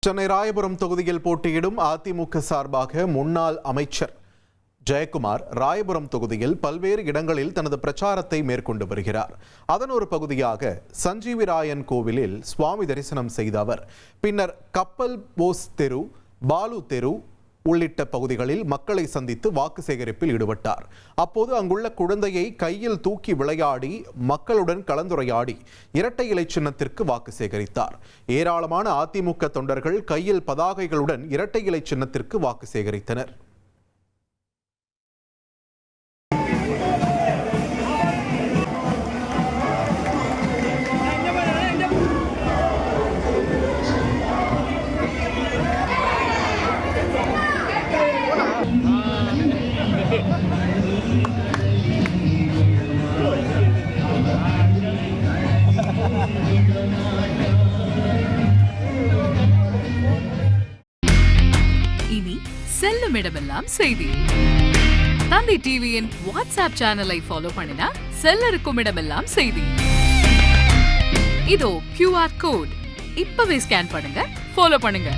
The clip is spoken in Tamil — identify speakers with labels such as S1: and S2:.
S1: சென்னை ராயபுரம் தொகுதியில் போட்டியிடும் அதிமுக சார்பாக முன்னாள் அமைச்சர் ஜெயக்குமார் ராயபுரம் தொகுதியில் பல்வேறு இடங்களில் தனது பிரச்சாரத்தை மேற்கொண்டு வருகிறார். அதன் ஒரு பகுதியாக சஞ்சீவிராயன் கோவிலில் சுவாமி தரிசனம் செய்த அவர் பின்னர் கப்பல் போஸ் தெரு, பாலு தெரு உள்ளிட்ட பகுதிகளில் மக்களை சந்தித்து வாக்கு சேகரிப்பில் ஈடுபட்டார். அப்போது அங்குள்ள குழந்தையை கையில் தூக்கி விளையாடி மக்களுடன் கலந்துரையாடி இரட்டை இலை சின்னத்திற்கு வாக்கு சேகரித்தார். ஏராளமான அதிமுக தொண்டர்கள் கையில் பதாகைகளுடன் இரட்டை இலை சின்னத்திற்கு வாக்கு சேகரித்தனர்.
S2: இனி செல்லும் இடமெல்லாம் செய்தி. தந்தை டிவியின் வாட்ஸ்அப் சேனலை ஃபாலோ பண்ணினா செல்ல இருக்கும் இடமெல்லாம் செய்தி. இதோ QR கோட் இப்பவே ஸ்கேன் பண்ணுங்க, ஃபாலோ பண்ணுங்க.